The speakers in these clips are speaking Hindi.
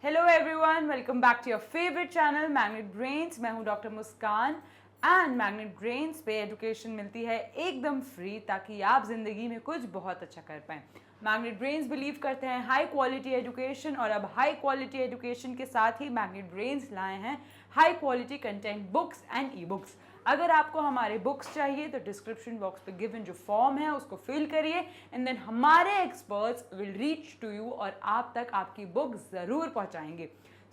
Hello everyone, welcome back to your favourite channel magnet brains. मैं हूं doctor Muskan and magnet brains पे एजुकेशन मिलती है एकदम फ्री ताकि आप ज़िंदगी में कुछ बहुत अच्छा कर पाएँ। मैग्नेट ब्रेन्स बिलीव करते हैं हाई क्वालिटी एजुकेशन, और अब हाई क्वालिटी एजुकेशन के साथ ही मैग्नेट ब्रेन्स लाए हैं high quality content books and E books. अगर आपको हमारे बुक्स चाहिए तो डिस्क्रिप्शन बॉक्स पे गिवन जो फॉर्म है उसको फिल करिए एंड देन हमारे experts will reach to you और आप तक आपकी बुक ज़रूर पहुंचाएंगे।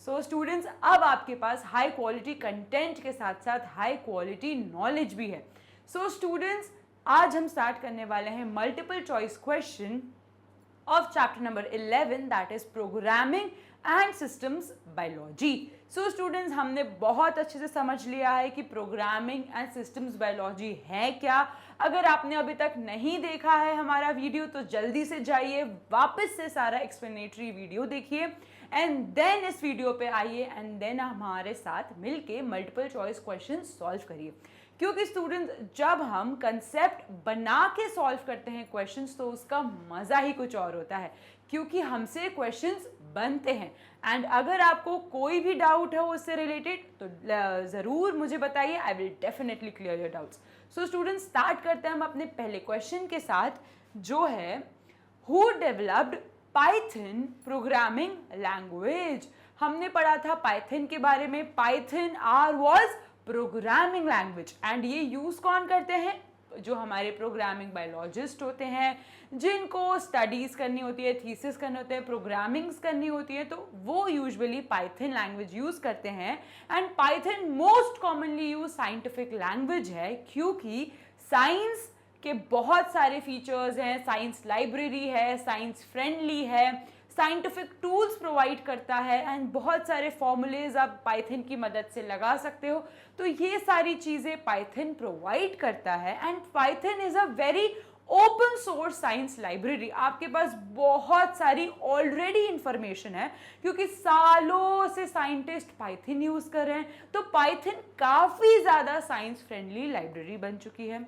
सो स्टूडेंट्स, अब आपके पास हाई क्वालिटी कंटेंट के साथ साथ हाई क्वालिटी नॉलेज भी है। सो स्टूडेंट्स, आज हम स्टार्ट करने वाले हैं multiple choice question of chapter number 11, that is programming and systems biology. So students, हमने बहुत अच्छे से समझ लिया है कि प्रोग्रामिंग एंड सिस्टम्स बायोलॉजी है क्या। अगर आपने अभी तक नहीं देखा है हमारा वीडियो तो जल्दी से जाइए, वापस से सारा एक्सप्लेनेटरी वीडियो देखिए एंड देन इस वीडियो पे आइए एंड देन हमारे साथ मिलके मल्टीपल चॉइस क्वेश्चन सॉल्व करिए। क्योंकि स्टूडेंट्स, जब हम कंसेप्ट बना के सॉल्व करते हैं क्वेश्चंस तो उसका मज़ा ही कुछ और होता है, क्योंकि हमसे क्वेश्चंस बनते हैं। एंड अगर आपको कोई भी डाउट है उससे रिलेटेड तो ज़रूर मुझे बताइए, I will definitely clear your doubts. So students, start करते हैं हम अपने पहले क्वेश्चन के साथ, जो है who developed Python programming language. हमने पढ़ा था पाइथन के बारे में, Python are was programming language and ये यूज़ कौन करते हैं? जो हमारे प्रोग्रामिंग बायोलॉजिस्ट होते हैं, जिनको स्टडीज़ करनी होती है, थीसिस करने होते हैं, प्रोग्रामिंग्स करनी होती है, तो वो यूजुअली पाइथन लैंग्वेज यूज़ करते हैं। And Python most commonly use scientific language है, क्योंकि साइंस के बहुत सारे फीचर्स हैं, साइंस लाइब्रेरी है, साइंस फ्रेंडली है, साइंटिफिक टूल्स प्रोवाइड करता है एंड बहुत सारे फॉर्मूलेज आप पाइथन की मदद से लगा सकते हो। तो ये सारी चीज़ें पाइथन प्रोवाइड करता है and Python is a very open source science library. आपके पास बहुत सारी ऑलरेडी इंफॉर्मेशन है, क्योंकि सालों से साइंटिस्ट पाइथन यूज़ कर रहे हैं, तो पाइथन काफ़ी ज़्यादा साइंस फ्रेंडली लाइब्रेरी बन चुकी है।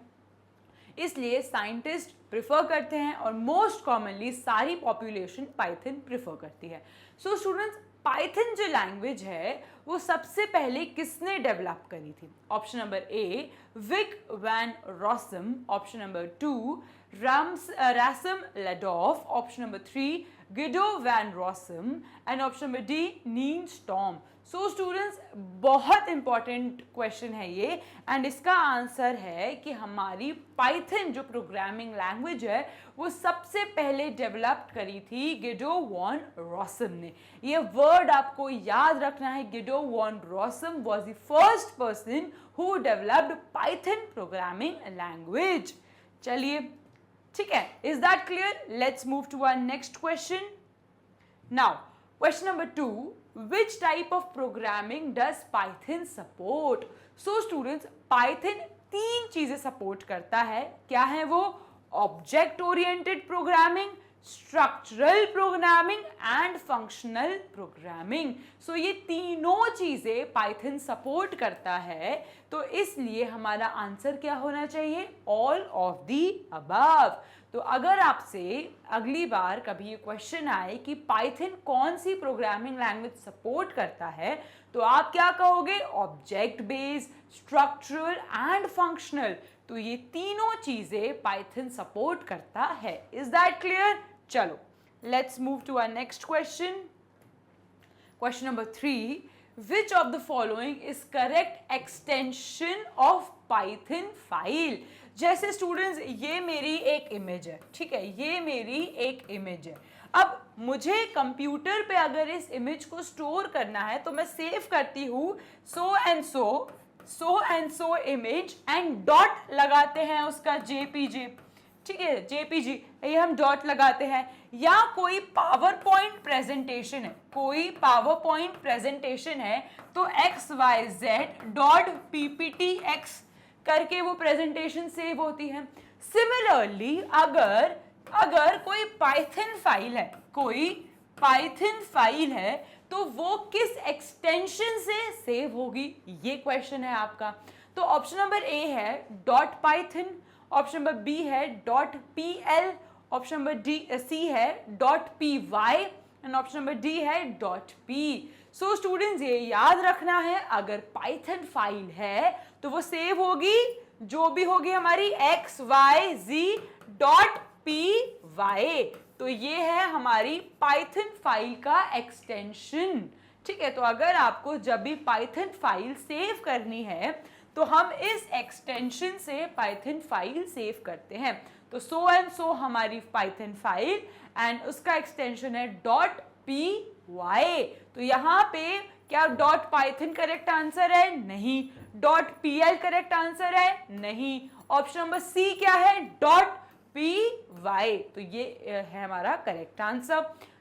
इसलिए साइंटिस्ट प्रिफर करते हैं और मोस्ट कॉमनली सारी पॉपुलेशन पाइथन प्रिफर करती है। सो स्टूडेंट्स, पाइथन जो लैंग्वेज है वो सबसे पहले किसने डेवलप करी थी? Option number A, Vick van Rossum. Option number 2, Rasmus Lerdorf. Option number 3, Guido van Rossum and option number D, Niels Tom. So students, बहुत इंपॉर्टेंट क्वेश्चन है ये एंड इसका आंसर है कि हमारी पाइथन जो प्रोग्रामिंग लैंग्वेज है वो सबसे पहले डेवलप करी थी गिडो वॉन रॉसम ने। ये वर्ड आपको याद रखना है, Guido von Rossum was the first person who developed Python programming language. चलिए, ठीक है, is that clear? Let's move to our next question. Now question number 2, which type of programming does Python support? So students, Python 3 चीजें सपोर्ट करता है। क्या है वो? Object oriented programming, structural programming and functional programming. So ये तीनों चीजें पाइथन सपोर्ट करता है, तो इसलिए हमारा आंसर क्या होना चाहिए? All of the above. तो अगर आपसे अगली बार कभी ये क्वेश्चन आए कि पाइथन कौन सी प्रोग्रामिंग लैंग्वेज सपोर्ट करता है, तो आप क्या कहोगे? Object based, structural and functional. तो ये तीनों चीजें पाइथन सपोर्ट करता है। Is that clear? चलो, let's move to our next question. Question number 3, which of the following is correct extension of Python file? जैसे स्टूडेंट्स, ये मेरी एक इमेज है, ठीक है, ये मेरी एक इमेज है। अब मुझे कंप्यूटर पे अगर इस इमेज को स्टोर करना है तो मैं सेव करती हूँ so and so image and dot लगाते हैं उसका जेपीजी, ठीक है, जेपीजी, ये हम डॉट लगाते हैं। या कोई पावर पॉइंट प्रेजेंटेशन है, कोई पावर पॉइंट प्रेजेंटेशन है तो XYZ डॉट PPTX करके वो प्रेजेंटेशन सेव होती है। सिमिलरली अगर कोई पाइथन फाइल है तो वो किस एक्सटेंशन से सेव होगी, ये क्वेश्चन है आपका। तो ऑप्शन नंबर ए है dot Python, option number B है dot PL, option number C है dot PY and option number D है .p। सो स्टूडेंट्स ये याद रखना है, अगर पाइथन फाइल है तो वो सेव होगी जो भी होगी हमारी xyz.py। तो ये है हमारी पाइथन फाइल का एक्सटेंशन। ठीक है, तो अगर आपको जब भी पाइथन फाइल सेव करनी है तो हम इस एक्सटेंशन से पाइथन फाइल सेव करते हैं। तो सो एंड सो हमारी पाइथन फाइल एंड उसका एक्सटेंशन है .py। तो यहाँ पे क्या .python करेक्ट आंसर है? नहीं। .pl करेक्ट आंसर है? नहीं। ऑप्शन नंबर सी क्या है? .py। तो ये है हमारा करेक्ट आंसर।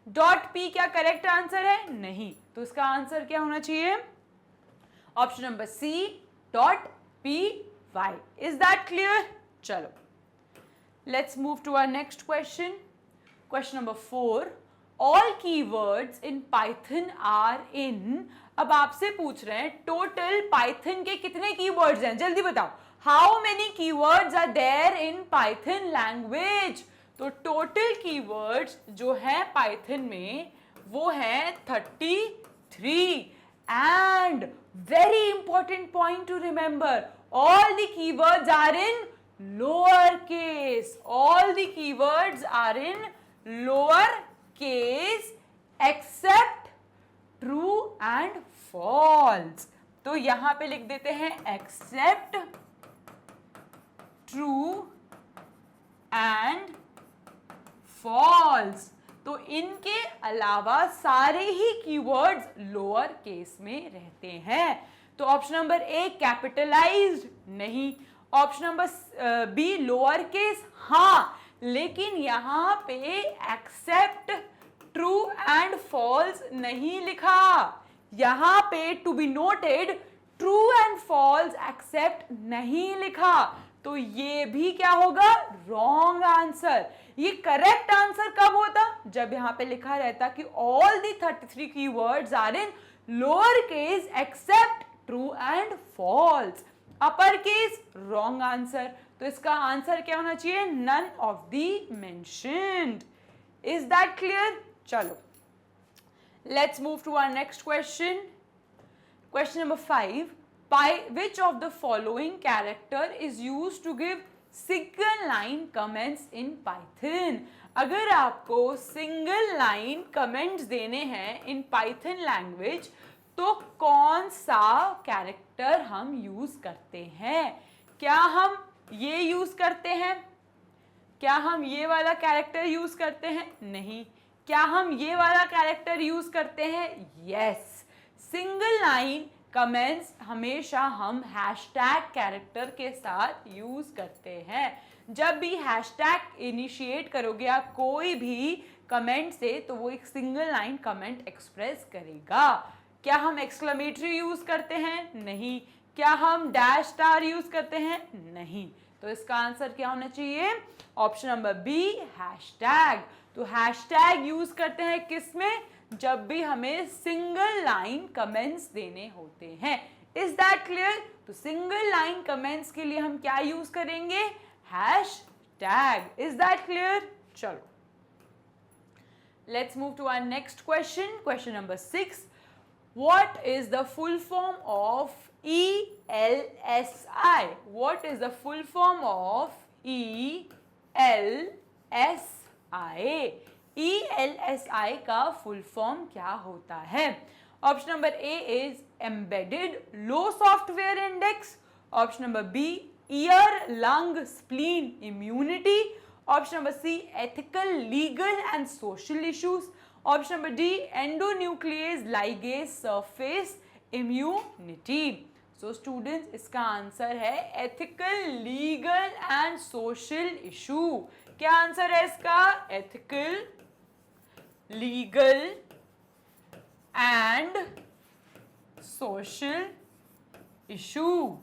.p क्या करेक्ट आंसर है? नहीं। तो इसका आंसर क्या होना चाहिए? Option number C .py। Is that clear? चलो, let's move to our next question. Question number 4. All keywords in Python are in. अब आपसे पूछ रहे हैं टोटल पाइथन के कितने कीवर्ड्स हैं, जल्दी बताओ। How many keywords are there in Python language? तो टोटल कीवर्ड्स जो है पाइथन में वो है 33। And very important point to remember, all the keywords are in lowercase. All the keywords are in lowercase except true and false. तो यहां पे लिख देते हैं except true and false। तो इनके अलावा सारे ही कीवर्ड्स लोअर केस में रहते हैं। तो ऑप्शन नंबर ए कैपिटलाइज्ड नहीं, option number B lower case हाँ, लेकिन यहाँ पे एक्सेप्ट ट्रू एंड फॉल्स नहीं लिखा। यहाँ पे to be noted true and false except नहीं लिखा, तो ये भी क्या होगा? Wrong answer. ये करेक्ट आंसर कब होता? जब यहाँ पे लिखा रहता कि all the 33 keywords are in lower case except true and false. Upper case wrong answer. तो इसका आंसर क्या होना चाहिए? None of the mentioned. Is that clear? चलो, let's move to our next question. Question number 5. By which of the following character is used to give single line comments in Python? अगर आपको सिंगल लाइन कमेंट्स देने हैं इन पाइथन लैंग्वेज तो कौन सा कैरेक्टर हम यूज करते हैं? क्या हम ये यूज करते हैं? क्या हम ये वाला कैरेक्टर यूज करते हैं? नहीं। क्या हम ये वाला कैरेक्टर यूज करते हैं? यस। सिंगल लाइन कमेंट्स हमेशा हम हैशटैग कैरेक्टर के साथ यूज करते हैं। जब भी हैशटैग इनिशिएट करोगे आप कोई भी कमेंट से तो वो एक सिंगल लाइन कमेंट एक्सप्रेस करेगा। क्या हम एक्सक्लेमेटरी यूज करते हैं? नहीं। क्या हम डैश स्टार यूज करते हैं? नहीं। तो इसका आंसर क्या होना चाहिए? Option number B hashtag. तो हैशटैग यूज करते हैं किस में? जब भी हमें सिंगल लाइन कमेंट्स देने होते हैं। Is that clear? तो सिंगल लाइन कमेंट्स के लिए हम क्या यूज करेंगे? हैशटैग। Is that clear? चलो, let's move to our next question. Question number 6. What is the full form of ELSI? What is the full form of ELSI? ELSI का फुल फॉर्म क्या होता है? Option number A is embedded low software index, option number B ear lung spleen immunity, option number C ethical legal and social issues, option number D endonuclease ligase surface immunity. So students इसका आंसर है ethical legal and social issue. क्या आंसर है इसका? Ethical legal and social issue.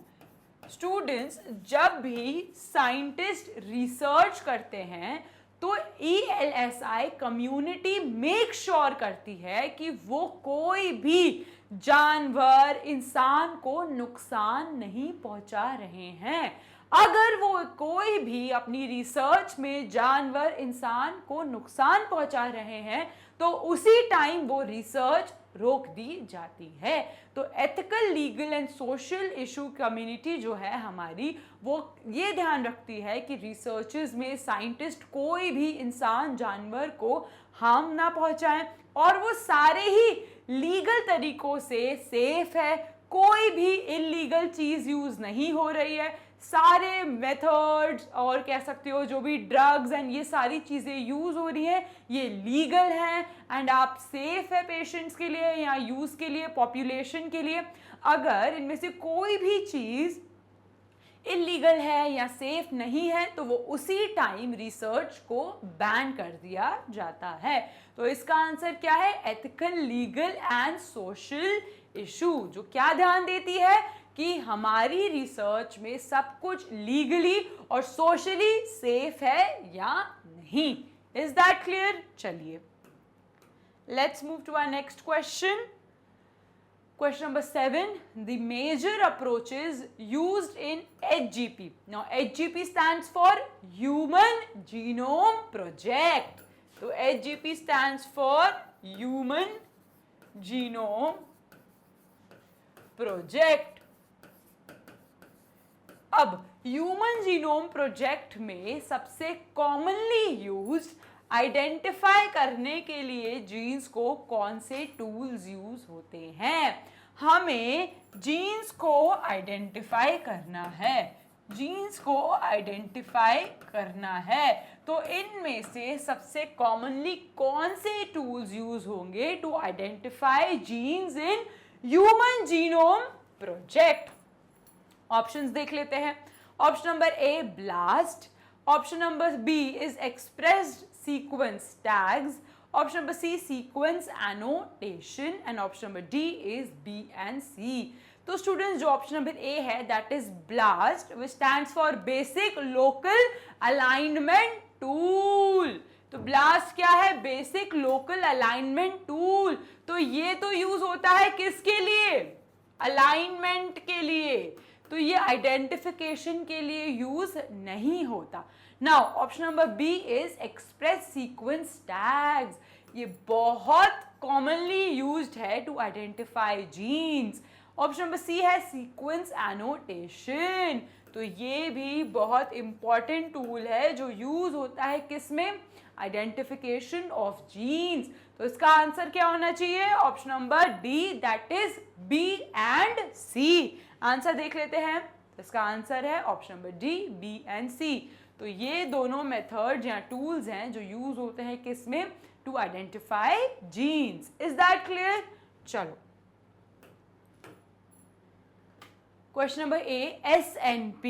Students जब भी साइंटिस्ट रिसर्च करते हैं तो ELSI कम्युनिटी मेक श्योर करती है कि वो कोई भी जानवर इंसान को नुकसान नहीं पहुंचा रहे हैं। अगर वो कोई भी अपनी रिसर्च में जानवर इंसान को नुकसान पहुंचा रहे हैं तो उसी टाइम वो रिसर्च रोक दी जाती है। तो ethical, legal and social issue community जो है हमारी, वो ये ध्यान रखती है कि रिसर्चेस में साइंटिस्ट कोई भी इंसान, जानवर को हार्म ना पहुंचाएं और वो सारे ही लीगल तरीकों से सेफ है, कोई भी इलीगल चीज़ यूज़ नहीं हो रही है, सारे मेथड्स और कह सकते हो जो भी ड्रग्स एंड ये सारी चीज़ें यूज़ हो रही हैं ये लीगल हैं एंड आप सेफ है पेशेंट्स के लिए या यूज़ के लिए, पॉपुलेशन के लिए। अगर इनमें से कोई भी चीज़ इलीगल है या सेफ नहीं है तो वो उसी टाइम रिसर्च को बैन कर दिया जाता है। तो इसका आंसर क्या है? Ethical, legal and social issue, जो क्या ध्यान देती है कि हमारी रिसर्च में सब कुछ लीगली और सोशली सेफ है या नहीं। Is that clear? चलिए, let's move to our next question. Question number 7, the major approaches used in HGP. Now HGP stands for Human Genome Project. So HGP stands for Human Genome Project. अब Human Genome Project में सबसे commonly used आइडेंटिफाई करने के लिए जीन्स को कौन से टूल्स यूज होते हैं? हमें जीन्स को आइडेंटिफाई करना है, जीन्स को आइडेंटिफाई करना है। तो इनमें से सबसे कॉमनली कौन से टूल्स यूज होंगे to identify genes in human genome project? Options देख लेते हैं। Option number A, blast. Option number B is expressed sequence tags. Option number C, sequence annotation, and option number D is B and C. तो स्टूडेंट्स जो ऑप्शन नंबर ए है that is BLAST, which stands for Basic Local Alignment Tool. तो BLAST क्या है? Basic Local Alignment Tool. तो ये तो यूज होता है किसके लिए? अलाइनमेंट के लिए। तो ये आइडेंटिफिकेशन के लिए यूज नहीं होता। Now option number B is express sequence tags. ये बहुत कॉमनली यूज्ड है to identify genes. Option number C है सीक्वेंस एनोटेशन। तो ये भी बहुत इंपॉर्टेंट टूल है जो यूज होता है किसमें? Identification of genes. तो इसका आंसर क्या होना चाहिए? Option number D, that is B and C. Answer देख लेते हैं। तो इसका आंसर है option number D, B and C. तो ये दोनों मेथड्स या टूल्स हैं जो यूज होते हैं किसमें? To identify genes. Is that clear? चलो, question number A, SNP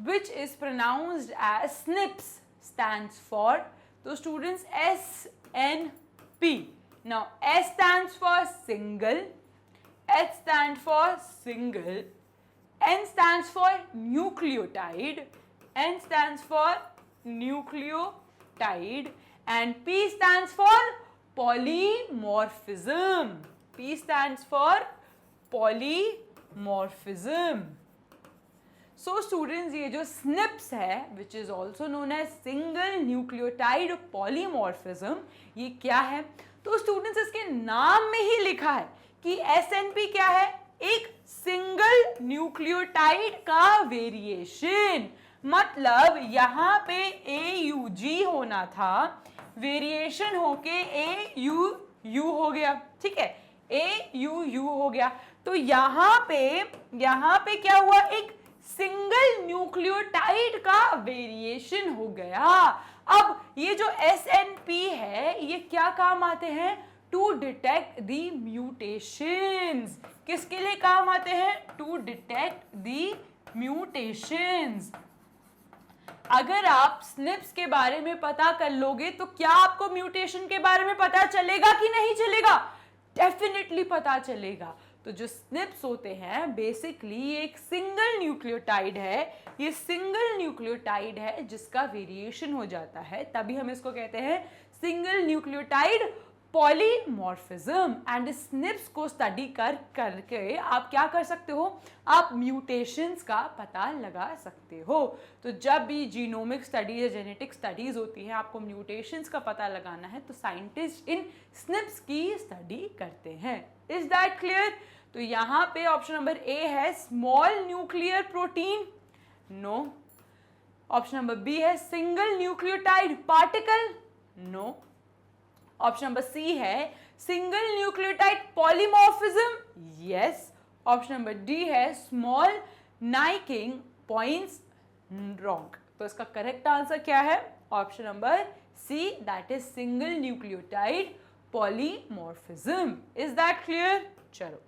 which is pronounced as SNPs stands for. तो students SNP, now S stands for single, H stands for single, N stands for nucleotide, N stands for nucleotide, and P stands for polymorphism. P stands for polymorphism. So students, ये जो SNPs है which is also known as single nucleotide polymorphism, ये क्या है? तो स्टूडेंट्स इसके नाम में ही लिखा है कि SNP क्या है? एक सिंगल न्यूक्लियोटाइड का वेरिएशन। मतलब यहाँ पे AUG होना था, वेरिएशन होके AUU हो गया, ठीक है? AUU हो गया। तो यहाँ पे क्या हुआ? एक सिंगल न्यूक्लियोटाइड का वेरिएशन हो गया। अब ये जो SNP है ये क्या काम आते हैं? To detect the mutations. किसके लिए काम आते हैं? To detect the mutations. अगर आप SNPs के बारे में पता कर लोगे तो क्या आपको म्यूटेशन के बारे में पता चलेगा कि नहीं चलेगा? डेफिनेटली पता चलेगा। तो जो SNPs होते हैं बेसिकली एक सिंगल न्यूक्लियोटाइड है, ये सिंगल न्यूक्लियोटाइड है जिसका वेरिएशन हो जाता है, तभी हम इसको कहते हैं single nucleotide polymorphism and snips को स्टडी करके आप क्या कर सकते हो, आप म्यूटेशंस का पता लगा सकते हो। तो जब भी जीनोमिक स्टडीज या जेनेटिक स्टडीज होती हैं, आपको म्यूटेशंस का पता लगाना है, तो साइंटिस्ट इन स्निप्स की स्टडी करते हैं। Is that clear? तो यहाँ पे ऑप्शन नंबर ए है small nuclear protein, no. Option number B है single nucleotide particle, no. Option number C है single nucleotide polymorphism, yes. Option number D है स्मॉल नाइकिंग पॉइंट्स, रॉन्ग। तो इसका करेक्ट आंसर क्या है? Option number C, that is single nucleotide polymorphism. Is that clear? चलो,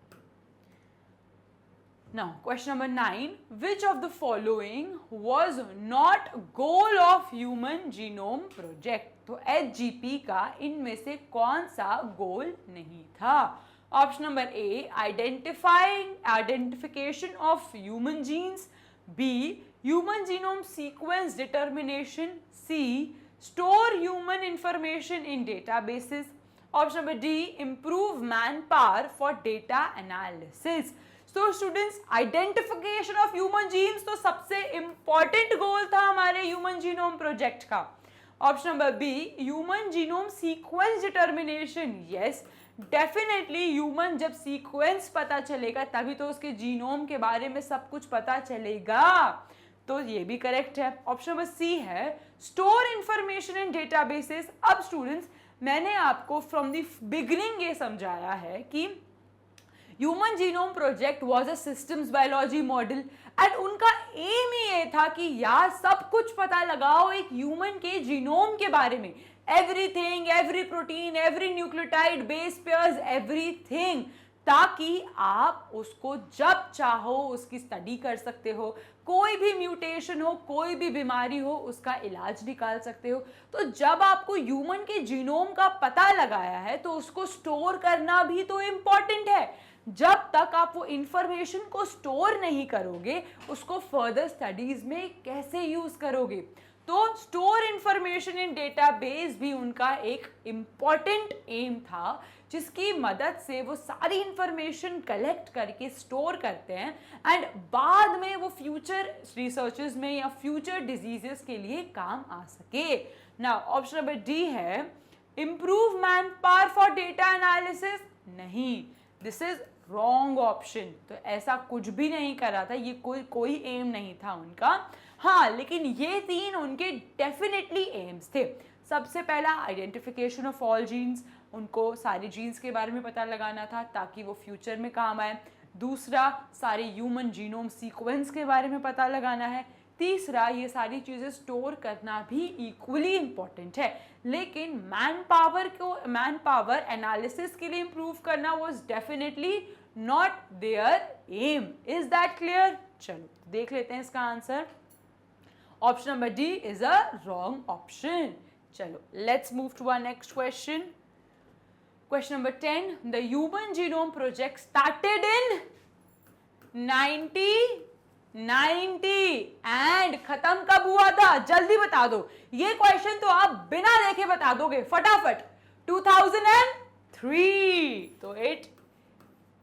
now question number 9, which of the following was not goal of human genome project? तो HGP का इनमें से कौन सा गोल नहीं था? Option number A identification of human genes, B human genome sequence determination, C store human information in databases, option number D improve man power for data analysis. तो students, identification of human genes तो सबसे इंपॉर्टेंट गोल था हमारे ह्यूमन जीनोम प्रोजेक्ट का। Option number B human genome sequence determination, yes definitely human जब सीक्वेंस पता चलेगा तभी तो उसके जीनोम के बारे में सब कुछ पता चलेगा, तो ये भी करेक्ट है। ऑप्शन नंबर सी है स्टोर इंफॉर्मेशन इन डेटाबेसेस। अब स्टूडेंट्स, मैंने आपको फ्रॉम द बिगिनिंग ये समझाया है कि human genome project was a systems biology model and उनका एम ही ये था कि यार सब कुछ पता लगाओ एक ह्यूमन के जीनोम के बारे में, everything, every protein, every nucleotide, base pairs, everything, ताकि आप उसको जब चाहो उसकी स्टडी कर सकते हो, कोई भी म्यूटेशन हो, कोई भी बीमारी हो, उसका इलाज निकाल सकते हो। तो जब आपको ह्यूमन के जीनोम का पता लगाया है तो उसको स्टोर करना भी तो इम्पॉर्टेंट है। जब तक आप वो इंफॉर्मेशन को स्टोर नहीं करोगे, उसको फर्दर स्टडीज में कैसे यूज करोगे? तो स्टोर इंफॉर्मेशन इन डेटाबेस भी उनका एक इम्पॉर्टेंट एम था, जिसकी मदद से वो सारी इंफॉर्मेशन कलेक्ट करके स्टोर करते हैं एंड बाद में वो फ्यूचर रिसर्चेस में या फ्यूचर डिजीजेस के लिए काम आ सके। ना ऑप्शन नंबर डी है improve man power for data analysis, नहीं, दिस इज रॉन्ग ऑप्शन। तो ऐसा कुछ भी नहीं करा था, ये कोई एम नहीं था उनका। हाँ, लेकिन ये तीन उनके डेफिनेटली एम्स थे। सबसे पहला आइडेंटिफिकेशन ऑफ ऑल जीन्स, उनको सारे जीन्स के बारे में पता लगाना था ताकि वो फ्यूचर में काम आए। दूसरा, सारे ह्यूमन जीनोम सीक्वेंस के बारे में पता लगाना है। तीसरा, ये सारी चीज़ें स्टोर करना भी इक्वली इम्पॉर्टेंट है, लेकिन मैन पावर एनालिसिस के लिए इंप्रूव करना was definitely not there aim. Is that clear? चलो देख लेते हैं इसका आंसर। Option number D is a wrong option. चलो let's move to our next question. Question number 10, the human genome project started in 1990 and खत्म कब हुआ था? जल्दी बता दो, ये क्वेश्चन तो आप बिना देखे बता दोगे फटाफट। 2003, तो इट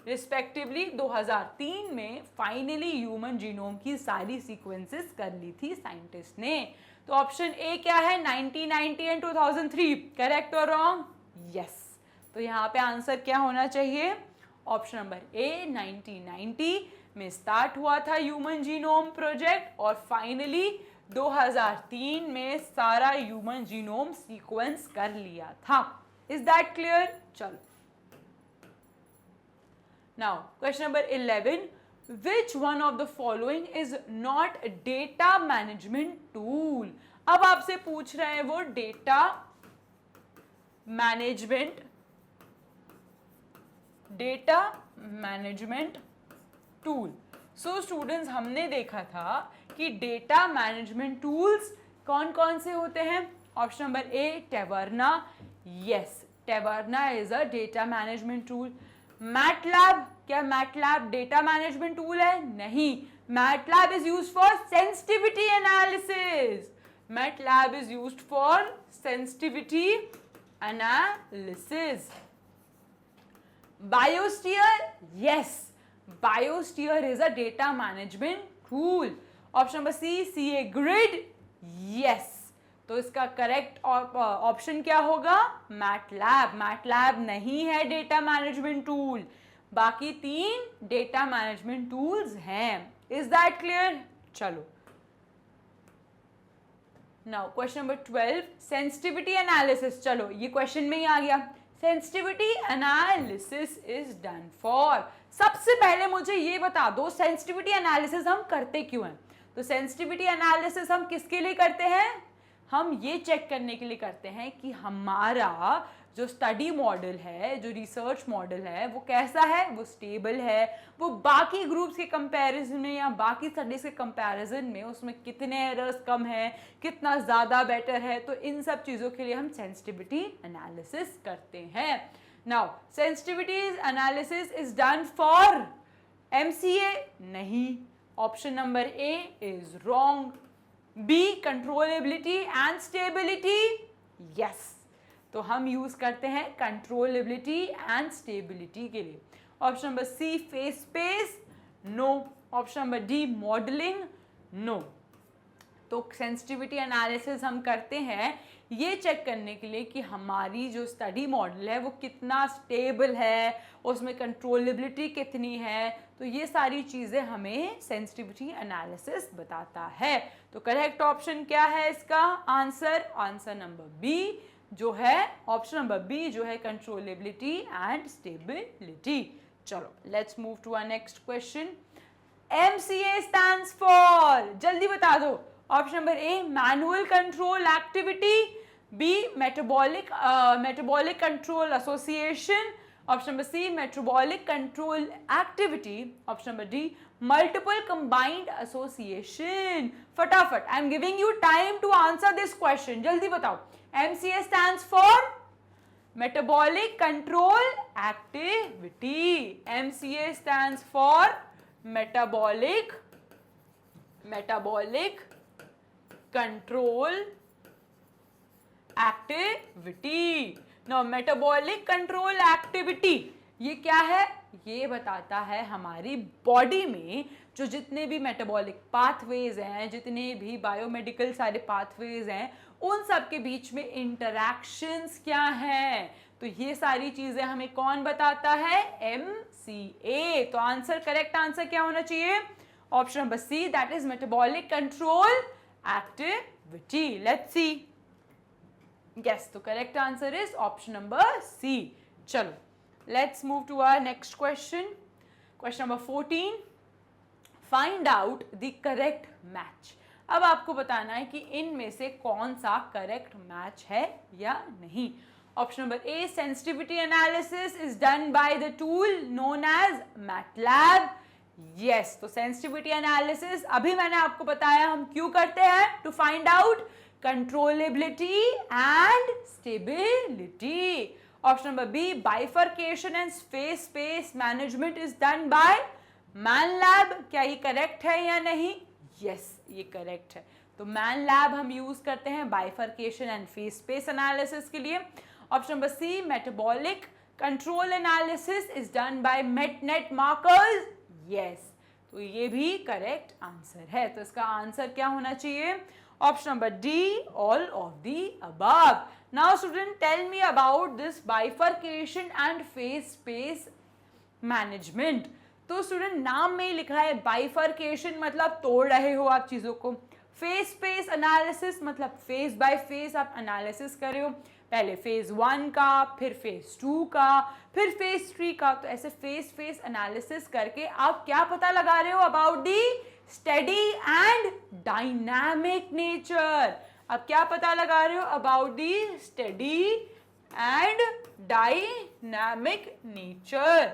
रिस्पेक्टिवली 2003 में फाइनली ह्यूमन जीनोम की सारी सीक्वेंसेस कर ली थी साइंटिस्ट ने। तो ऑप्शन ए क्या है? 1990 एंड 2003, करेक्ट और रॉन्ग? यस। तो यहाँ पे आंसर क्या होना चाहिए? ऑप्शन नंबर ए 1990 में स्टार्ट हुआ था ह्यूमन जीनोम प्रोजेक्ट और फाइनली 2003 में सारा ह्यूमन जीनोम सीक्वेंस कर लिया था। Is that clear? चलो now question number 11, which one of the following is not a data management tool? अब आपसे पूछ रहे हैं वो data management tool. So students, हमने देखा था कि डेटा मैनेजमेंट टूल्स कौन कौन से होते हैं। Option number A Taverna, yes Taverna is a data management tool. MATLAB, क्या मैटलैब डेटा मैनेजमेंट टूल है? नहीं, MATLAB is used for sensitivity analysis. MATLAB is used for sensitivity analysis. Biosphere, yes, Biosphere is a data management tool. Option number C, CA grid, yes. तो इसका करेक्ट ऑप्शन क्या होगा? मैटलैब. मैटलैब नहीं है डेटा मैनेजमेंट टूल, बाकी 3 डेटा मैनेजमेंट टूल्स हैं. Is that clear? चलो, now question number 12, sensitivity analysis. चलो, ये क्वेश्चन में ही आ गया. Sensitivity analysis is done for. सबसे पहले मुझे ये बता दो, सेंसिटिविटी एनालिसिस हम करते क्यों हैं? तो सेंसिटिविटी एनालिसिस हम किसके लिए करते हैं? हम ये चेक करने के लिए करते हैं कि हमारा जो स्टडी मॉडल है, जो रिसर्च मॉडल है, वो कैसा है, वो स्टेबल है, वो बाकी ग्रुप्स के कंपैरिजन में या बाकी स्टडीज के कंपैरिजन में उसमें कितने एरर्स कम है, कितना ज़्यादा बेटर है. तो इन सब चीज़ों के लिए हम सेंसिटिविटी एनालिसिस करते हैं. Now, sensitivity analysis is done for MCA, नहीं. Option number A is wrong. B, controllability and stability, yes. तो हम यूज करते हैं कंट्रोलेबिलिटी एंड स्टेबिलिटी के लिए. Option number C, phase space, no. Option number D, modelling, no. तो सेंसिटिविटी एनालिसिस हम करते हैं ये चेक करने के लिए कि हमारी जो स्टडी मॉडल है वो कितना स्टेबल है, उसमें कंट्रोलेबिलिटी कितनी है. तो ये सारी चीज़ें हमें सेंसिटिविटी एनालिसिस बताता है. तो करेक्ट ऑप्शन क्या है इसका आंसर? आंसर नंबर बी जो है, ऑप्शन नंबर बी जो है कंट्रोलेबिलिटी एंड स्टेबिलिटी. चलो, let's move to our next question. MCA stands for, जल्दी बता दो. Option number A, manual control activity. B, metabolic control association. Option number C, metabolic control activity. Option number D, multiple combined association. फटाफट, I am giving you time to answer this question. जल्दी बताओ. MCA stands for metabolic control activity. MCA stands for metabolic control activity. Now metabolic control activity ये क्या है? ये बताता है हमारी बॉडी में जो जितने भी मेटाबॉलिक पाथवेज हैं, जितने भी बायोमेडिकल सारे पाथवेज हैं, उन सब के बीच में इंटरैक्शंस क्या हैं. तो ये सारी चीजें हमें कौन बताता है? MCA. तो आंसर, करेक्ट आंसर क्या होना चाहिए? Option number C, that is metabolic control activity. Let's see. Yes, तो correct answer is option number C. चलो, let's move to our next question. Question number 14, find out the correct match. अब आपको बताना है कि इनमें से कौन सा करेक्ट मैच है या नहीं. Option number A, sensitivity analysis is done by the tool known as MATLAB. Yes, तो सेंसिटिविटी एनालिसिस अभी मैंने आपको बताया हम क्यों करते हैं, to find out controllability and stability. Option number B, bifurcation and phase space management is done by MATLAB. क्या ये करेक्ट है या नहीं? यस, ये करेक्ट है. तो मैनलैब हम यूज करते हैं bifurcation and phase space analysis के लिए. Option number C, metabolic control analysis is done by MetNet markers. Yes, तो ये भी करेक्ट आंसर है. तो इसका आंसर क्या होना चाहिए? Option number D, all of the above. Now student, tell me about this bifurcation and phase space management. तो स्टूडेंट, नाम में ही लिखा है बाइफर्केशन, मतलब तोड़ रहे हो आप चीजों को. फेस स्पेस एनालिसिस मतलब फेस बाय फेस आप एनालिसिस कर रहे हो. पहले फेज 1 का, फिर फेज 2 का, फिर फेज 3 का. तो ऐसे फेस एनालिसिस करके आप क्या पता लगा रहे हो? About the study and dynamic nature. आप क्या पता लगा रहे हो? About the study and dynamic nature,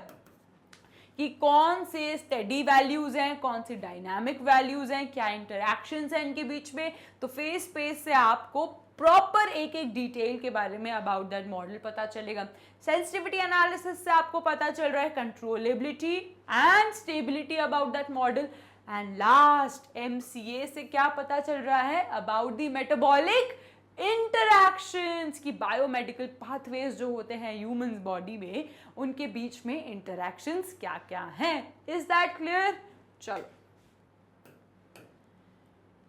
कि कौन से स्टडी वैल्यूज हैं, कौन सी डायनामिक वैल्यूज हैं, क्या इंटरैक्शंस हैं इनके बीच में. तो फेस स्पेस से आपको प्रॉपर एक एक डिटेल के बारे में अबाउट दैट मॉडल पता चलेगा. सेंसिटिविटी एनालिसिस से आपको पता चल रहा है controllability and stability about that model. And last MCA से क्या पता चल रहा है? अबाउट द मेटाबॉलिक इंटरैक्शंस की बायोमेडिकल पाथवेज जो होते हैं ह्यूमंस बॉडी में, उनके बीच में इंटरैक्शंस क्या क्या हैं. Is that clear? चलो,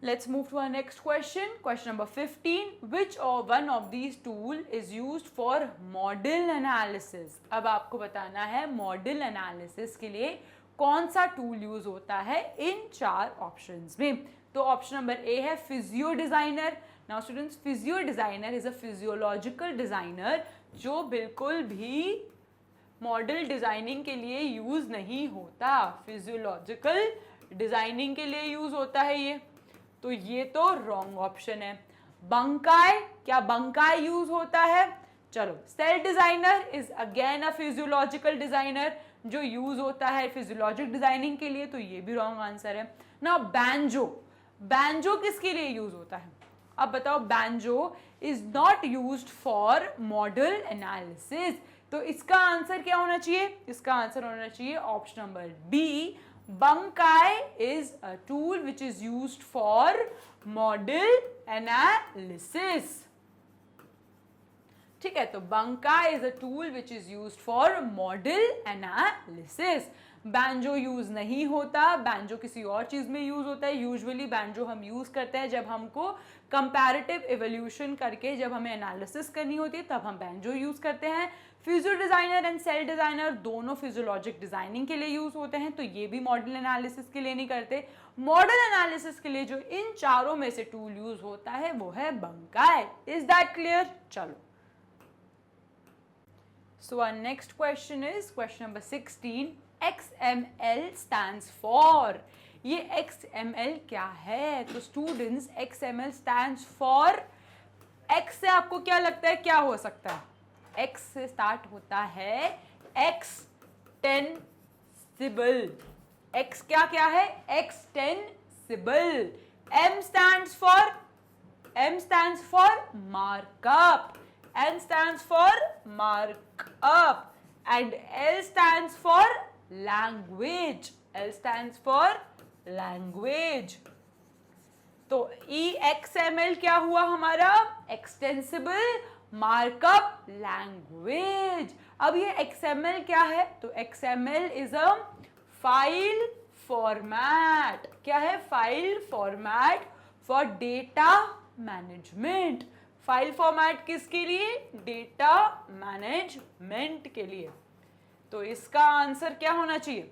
let's move to our next question. Question number 15. Which or one of these tool is used for model analysis? अब आपको बताना है मॉडल एनालिसिस के लिए कौन सा टूल यूज होता है इन 4 ऑप्शंस में. तो ऑप्शन नंबर ए है physio designer. Now students, physio designer is a physiological designer जो बिल्कुल भी मॉडल डिजाइनिंग के लिए यूज नहीं होता. फिजियोलॉजिकल डिजाइनिंग के लिए यूज होता है ये, तो ये तो रॉन्ग ऑप्शन है. बंकाई, क्या बंकाई यूज होता है? चलो, cell designer is again a physiological designer जो यूज होता है फिजियोलॉजिक डिजाइनिंग के लिए, तो ये भी रॉन्ग आंसर है ना. बैंजो, बैंजो किसके लिए यूज होता है? अब बताओ. Banjo is not used for model analysis, तो इसका आंसर क्या होना चाहिए? इसका आंसर होना चाहिए option number B. Bunkai is a tool which is used for model analysis. ठीक है, तो Bunkai is a tool which is used for model analysis. Banjo use नहीं होता, बैंजो किसी और चीज में यूज होता है. यूजुअली बैंजो हम यूज करते हैं जब हमको कंपैरेटिव एवोल्यूशन करके जब हमें एनालिसिस करनी होती है, तब हम बैंजो यूज करते हैं. Physio designer and cell designer दोनों फिजियोलॉजिक डिजाइनिंग के लिए यूज होते हैं, तो ये भी मॉडल एनालिसिस के लिए नहीं करते. मॉडल एनालिसिस के लिए जो इन चारों में से टूल यूज होता है वो है बंकाई. Is that clear? चलो, so our next question is question number 16. XML stands for. ये XML क्या है? तो students, XML stands for, X से आपको क्या लगता है क्या हो सकता है? X से स्टार्ट होता है एक्सटेंसिबल. X क्या क्या है? Extensible. M stands for markup. N stands for markup. And L stands for language. L stands for language. तो EXML क्या हुआ हमारा? Extensible markup language. अब ये XML क्या है? तो XML is a file format. क्या है? File format for data management. File format किसके लिए? डेटा मैनेजमेंट के लिए. तो इसका आंसर क्या होना चाहिए?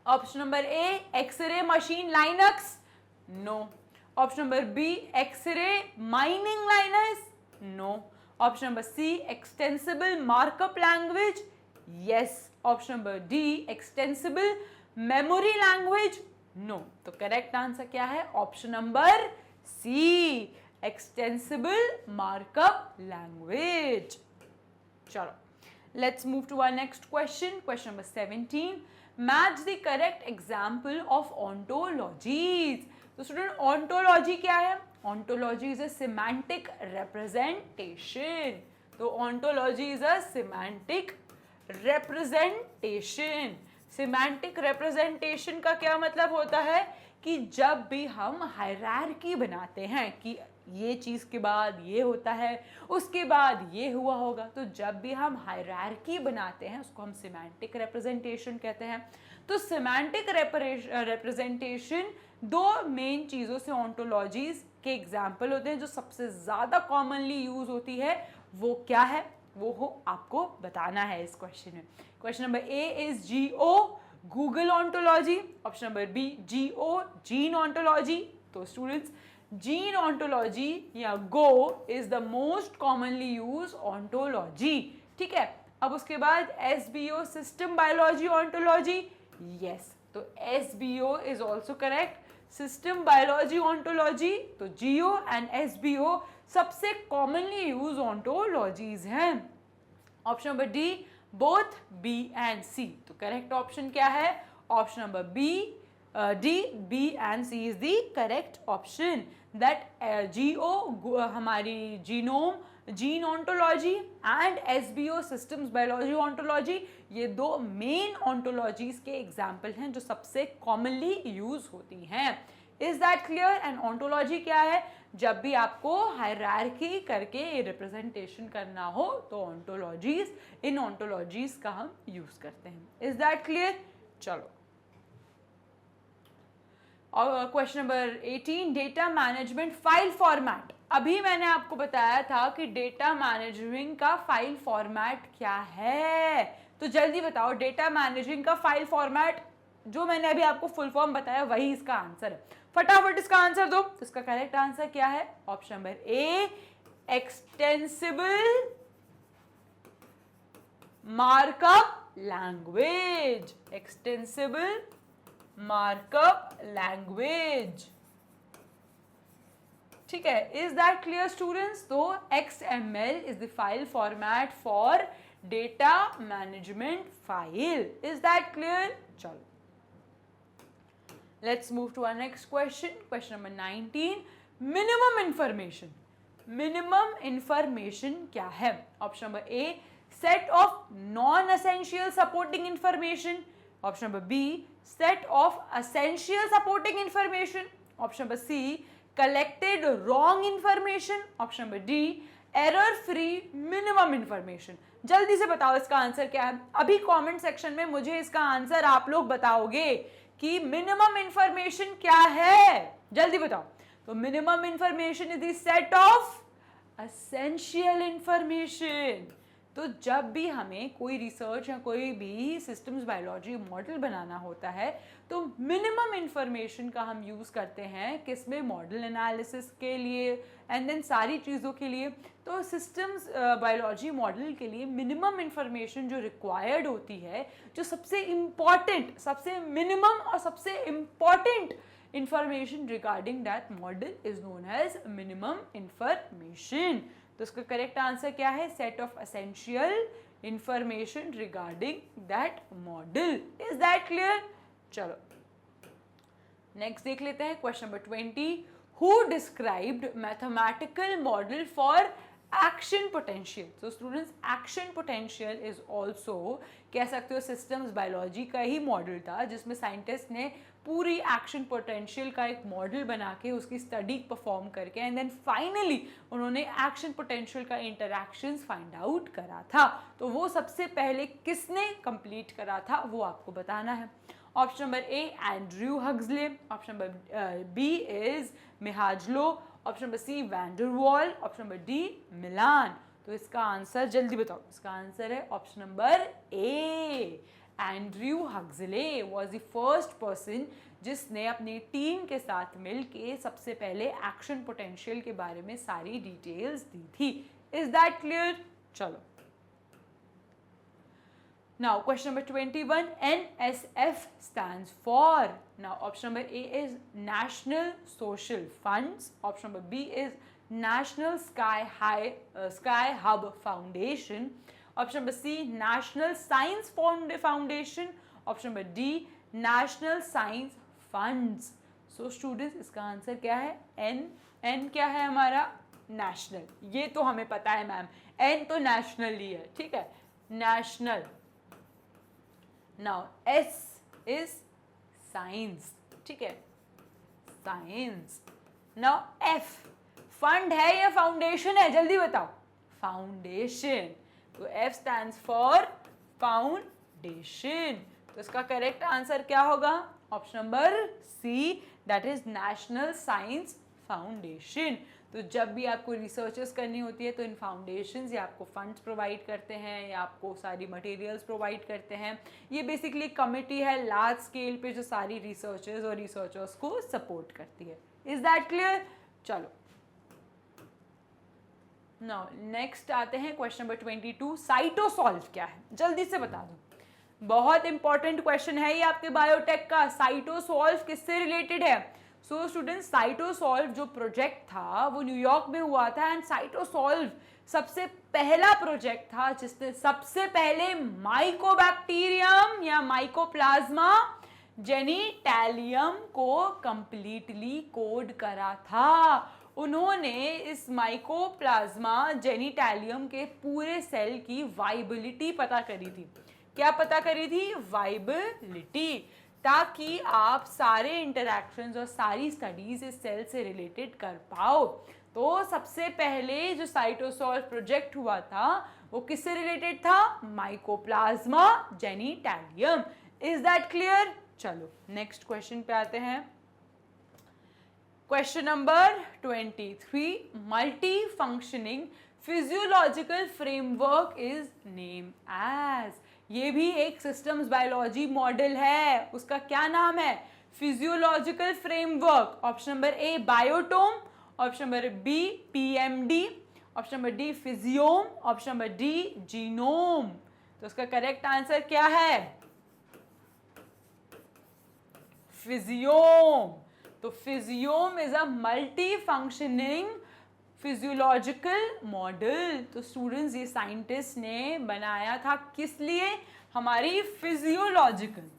Option number A xray machine Linux. No. Option number B xray mining linus. No. Option number C extensible markup language. Yes. Option number D extensible memory language. No. तो करेक्ट आंसर क्या है? Option number C extensible markup language. चलो, let's move to our next question. Question number 17. Match the correct example of ontologies. तो स्टूडेंट, ontology क्या है? Ontology is a semantic representation. तो ontology is a semantic representation. Semantic representation का क्या मतलब होता है? कि जब भी हम हायरार्की बनाते हैं कि ये चीज़ के बाद ये होता है, उसके बाद ये हुआ होगा, तो जब भी हम हायरार्की बनाते हैं उसको हम सिमेंटिक रिप्रेजेंटेशन कहते हैं. तो सिमेंटिक रिप्रेजेंटेशन दो मेन चीज़ों से ऑन्टोलॉजीज के एग्जाम्पल होते हैं. जो सबसे ज़्यादा कॉमनली यूज होती है वो क्या है? वो हो आपको बताना है इस क्वेश्चन में. Question number A is GO Google ontology. Option number B GO gene ontology. तो स्टूडेंट्स, जीन ऑन्टोलॉजी या GO is the most commonly use ontology. ठीक है. अब उसके बाद SBO system biology ontology. Yes. तो SBO is also correct. System biology ontology. तो GO एंड SBO सबसे कॉमनली यूज ऑन्टोलॉजीज हैं. Option number D both B and C. तो करेक्ट ऑप्शन क्या है? Option number D, B and C is the correct option. That GO हमारी genome gene ontology and SBO systems biology ontology, ये दो मेन ऑन्टोलॉजीज के एग्जाम्पल हैं जो सबसे कॉमनली यूज होती हैं. Is that clear? And ontology क्या है? जब भी आपको हायरार्की करके रिप्रेजेंटेशन करना हो तो ऑन्टोलॉजीज, इन ऑन्टोलॉजीज का हम यूज करते हैं. Is that clear? चलो, और question number 18, data management file format. अभी मैंने आपको बताया था कि डेटा मैनेजमेंट का फाइल फॉर्मेट क्या है, तो जल्दी बताओ डेटा मैनेजमेंट का फाइल फॉर्मेट. जो मैंने अभी आपको फुल फॉर्म बताया वही इसका आंसर है. फटाफट इसका आंसर दो. तो इसका करेक्ट आंसर क्या है? ऑप्शन नंबर ए, extensible markup language. Extensible markup language. ठीक है, इज दैट क्लियर स्टूडेंट्स? तो XML is the file format for data management file. Is that clear? चलो, let's move to our next question. Question number 19, minimum information. minimum information क्या है? Option number A, set of non-essential supporting information. Option number B, set of essential supporting information. Option number C, collected wrong information. Option number D, error free minimum information. जल्दी से बताओ इसका आंसर क्या है. अभी कमेंट सेक्शन में मुझे इसका आंसर आप लोग बताओगे कि मिनिमम इंफॉर्मेशन क्या है. जल्दी बताओ. तो minimum information is the set of essential information. तो जब भी हमें कोई रिसर्च या कोई भी सिस्टम्स बायोलॉजी मॉडल बनाना होता है तो मिनिमम इंफॉर्मेशन का हम यूज़ करते हैं किसमें? मॉडल एनालिसिस के लिए एंड देन सारी चीज़ों के लिए. तो सिस्टम्स बायोलॉजी मॉडल के लिए मिनिमम इंफॉर्मेशन जो रिक्वायर्ड होती है, जो सबसे इम्पॉर्टेंट, सबसे मिनिमम और सबसे important information regarding that model is known as minimum information. तो इसका करेक्ट आंसर क्या है? Set of essential information regarding that model. Is that clear? चलो, नेक्स्ट देख लेते हैं. Question number 20, who described mathematical model for action potential. तो students, action potential is also, कह सकते हो सिस्टम्स बायोलॉजी का ही मॉडल था जिसमें साइंटिस्ट ने पूरी एक्शन पोटेंशियल का एक मॉडल बना के उसकी स्टडी परफॉर्म करके एंड देन फाइनली उन्होंने एक्शन पोटेंशियल का इंटरैक्शंस फाइंड आउट करा था. तो वो सबसे पहले किसने कंप्लीट करा था वो आपको बताना है. Option number A, Andrew Huxley. Option number B is Mihajlo. Option number C, Vanderwall. Option number D, Milan. तो इसका आंसर जल्दी बताओ. इसका आंसर है option number A, Andrew Huxley was the first person जिसने अपनी टीम के साथ मिल के सबसे पहले एक्शन पोटेंशियल के बारे में सारी डिटेल्स दी थी. Is that clear? चलो, now question number 21, NSF stands for. Now option number A is National Social Funds. Option number B is National Sky Hub Foundation. Option number C, National Science Foundation. Option number D, National Science Funds. So students, इसका आंसर क्या है? N क्या है हमारा? नेशनल. ये तो हमें पता है मैम, N तो नेशनल ही है. ठीक है, national. Now S is science. ठीक है, साइंस. Now F, फंड है या फाउंडेशन है? जल्दी बताओ. फाउंडेशन. तो F stands for फाउंडेशन. तो इसका करेक्ट आंसर क्या होगा? Option number C, that is national science foundation. तो जब भी आपको रिसर्चेस करनी होती है तो इन फाउंडेशंस या आपको फंड्स प्रोवाइड करते हैं या आपको सारी मटेरियल्स प्रोवाइड करते हैं. ये बेसिकली कमिटी है लार्ज स्केल पे जो सारी रिसर्चर्स और रिसर्चर्स को सपोर्ट करती है. Is that clear? चलो, नाउ नेक्स्ट आते हैं क्वेश्चन नंबर 22, साइटोसॉल्व क्या है? जल्दी से बता दो. बहुत इंपॉर्टेंट क्वेश्चन है ये आपके बायोटेक का. साइटोसॉल्व किससे रिलेटेड है? सो स्टूडेंट्स, साइटोसॉल्व जो प्रोजेक्ट था वो न्यूयॉर्क में हुआ था एंड साइटोसॉल्व सबसे पहला प्रोजेक्ट था जिसने सबसे पहले माइकोबैक्टीरियम या माइकोप्लाज्मा जेनिटैलियम को कंप्लीटली कोड करा था. उन्होंने इस माइकोप्लाज्मा जेनिटैलियम के पूरे सेल की वाइबिलिटी पता करी थी. क्या पता करी थी? वाइबिलिटी. ताकि आप सारे इंटरैक्शंस और सारी स्टडीज इस सेल से रिलेटेड कर पाओ। तो सबसे पहले जो साइटोसॉल्व प्रोजेक्ट हुआ था वो किससे रिलेटेड था? Mycoplasma genitalium. Is that clear? चलो नेक्स्ट क्वेश्चन पे आते हैं। Question number 23, multi functioning physiological framework is name as. ये भी एक सिस्टम्स बायोलॉजी मॉडल है, उसका क्या नाम है? Physiological framework. Option number A biotome, option number B PMD, option number D physiome, option number D genome. तो उसका करेक्ट आंसर क्या है? फिजियोम। तो physiome is a multi functioning physiological model. तो स्टूडेंट्स ये साइंटिस्ट ने बनाया था किस लिए? हमारी फिजियोलॉजिकल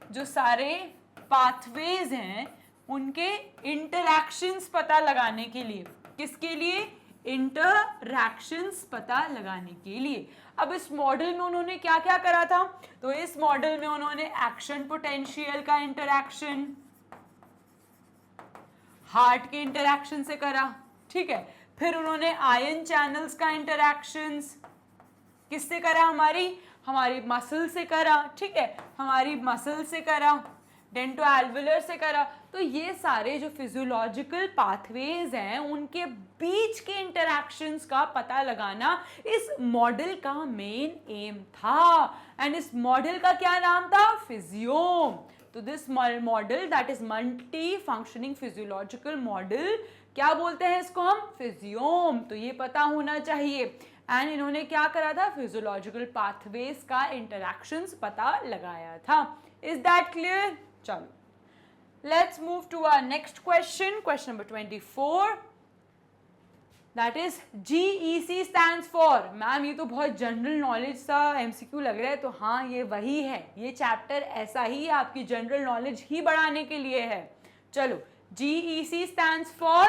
जो सारे पाथवेज हैं उनके इंटरैक्शंस पता लगाने के लिए। किसके लिए? इंटरैक्शंस पता लगाने के लिए। अब इस मॉडल में उन्होंने क्या क्या करा था? तो इस मॉडल में उन्होंने एक्शन पोटेंशियल का इंटरैक्शन हार्ट के इंटरैक्शन से करा, ठीक है। फिर उन्होंने आयन चैनल्स का इंटरैक्शंस किससे करा? हमारी मसल से करा, ठीक है, हमारी मसल से करा, डेंटो एल्वुलर से करा। तो ये सारे जो फिजियोलॉजिकल पाथवेज हैं उनके बीच के इंटरैक्शंस का पता लगाना इस मॉडल का मेन एम था। एंड इस मॉडल का क्या नाम था? फिजियोम। तो this model that is multi functioning physiological model, क्या बोलते हैं इसको हम? फिजियोम। तो ये पता होना चाहिए। एंड इन्होंने क्या करा था? फिजियोलॉजिकल पाथवेज का इंटरैक्शंस पता लगाया था। Is that clear? चलो let's move to our next question number 24, that is GEC stands for। Ma'am ये तो बहुत जनरल नॉलेज सा MCQ लग रहा है। तो हाँ ये वही है, ये चैप्टर ऐसा ही आपकी जनरल नॉलेज ही बढ़ाने के लिए है। चलो GEC stands for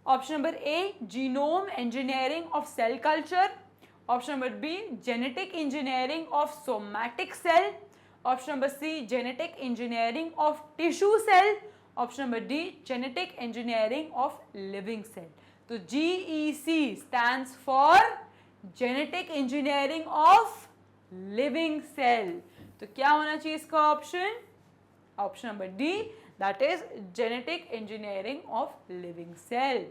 option number A genome engineering of cell culture, option number B genetic engineering of somatic cell, option number C genetic engineering of tissue cell, option number D genetic engineering of living cell. तो GEC stands for genetic engineering of living cell. तो क्या होना चाहिए इसका option? Option number D, that is genetic engineering of living cell.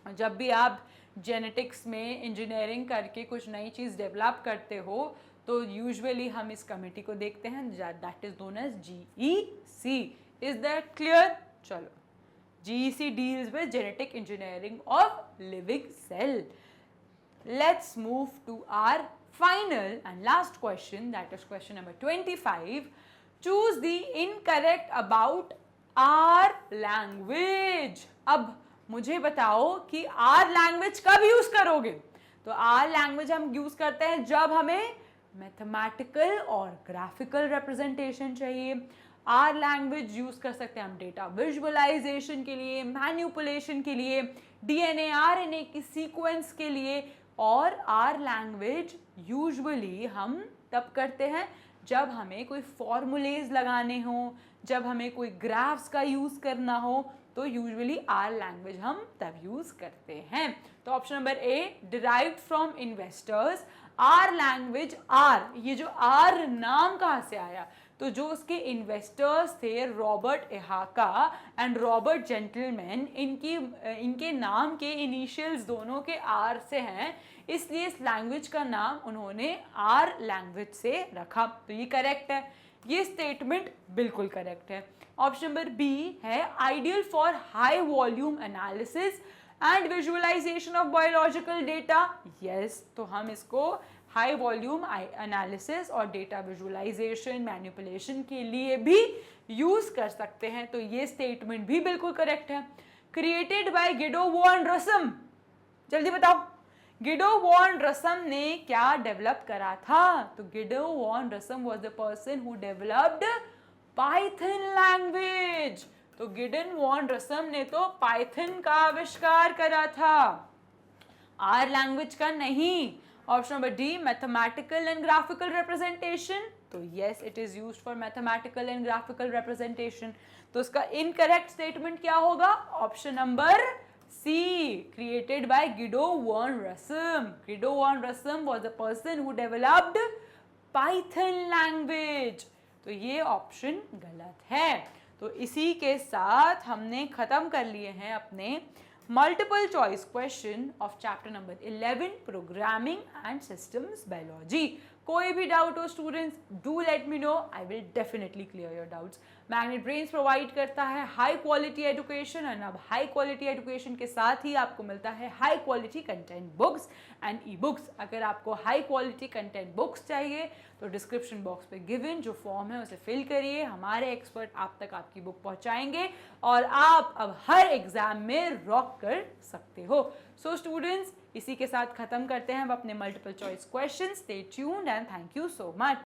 जब भी आप जेनेटिक्स में इंजीनियरिंग करके कुछ नई चीज़ डेवलप करते हो तो यूजुअली हम इस कमेटी को देखते हैं, that is known as GEC। Is that clear? चलो GEC deals with genetic engineering of living cell. Let's move to our final and last question, that is question number 25. Choose the incorrect about R language. अब मुझे बताओ कि R language कब यूज करोगे? तो R language हम यूज करते हैं जब हमें मैथमेटिकल और ग्राफिकल रिप्रेजेंटेशन चाहिए। आर लैंग्वेज यूज कर सकते हैं हम डेटा विजुअलाइजेशन के लिए, मैनिपुलेशन के लिए, DNA RNA की सीक्वेंस के लिए। और आर लैंग्वेज यूजुअली हम तब करते हैं जब हमें कोई फॉर्मूलेज लगाने हो, जब हमें कोई ग्राफ्स का यूज करना हो, तो यूजुअली आर लैंग्वेज हम तब यूज करते हैं। तो option number A derived from investors. R language, R, ये जो आर नाम कहाँ से आया? तो जो उसके इन्वेस्टर्स थे रॉबर्ट एहाका एंड रॉबर्ट जेंटलमैन, इनके नाम के इनिशियल्स दोनों के आर से हैं, इसलिए इस लैंग्वेज का नाम उन्होंने आर लैंग्वेज से रखा। तो ये करेक्ट है, ये स्टेटमेंट बिल्कुल करेक्ट है। ऑप्शन नंबर बी है ideal for high volume analysis and visualization of biological data. Yes, तो हम इसको हाई वॉल्यूम एनालिसिस और डेटा विजुअलाइजेशन, मैनिपुलेशन के लिए भी यूज कर सकते हैं। तो ये स्टेटमेंट भी बिल्कुल करेक्ट है। क्रिएटेड बाय गिडो वॉन रसम, जल्दी बताओ गिडो वॉन रसम ने क्या डेवलप करा था? तो Guido van Rossum was the person who developed Python language. तो गिडन वॉन रसम ने तो पाइथन का आविष्कार करा था, आर लैंग्वेज का नहीं। Option number D, mathematical and graphical representation, तो yes it is used for mathematical and graphical representation. तो इसका इनकरेक्ट स्टेटमेंट क्या होगा? Option number C, created by Guido von Rossum. Guido von Rossum was the person who developed Python language. तो ये ऑप्शन गलत है। तो इसी के साथ हमने खत्म कर लिए हैं अपने multiple choice question of chapter number 11 programming and systems biology. कोई भी डाउट हो students, do let me know, I will definitely clear your doubts. Magnet brains provide करता है हाई क्वालिटी एजुकेशन, एंड अब हाई क्वालिटी एजुकेशन के साथ ही आपको मिलता है high quality content books and E books. अगर आपको हाई क्वालिटी कंटेंट बुक्स चाहिए तो डिस्क्रिप्शन बॉक्स पे गिवन जो फॉर्म है उसे फिल करिए, हमारे एक्सपर्ट आप तक आपकी बुक पहुंचाएंगे और आप अब हर एग्जाम में रॉक कर सकते हो। सो स्टूडेंट्स, इसी के साथ खत्म करते हैं हम अपने multiple choice question. Stay tuned and thank you so much.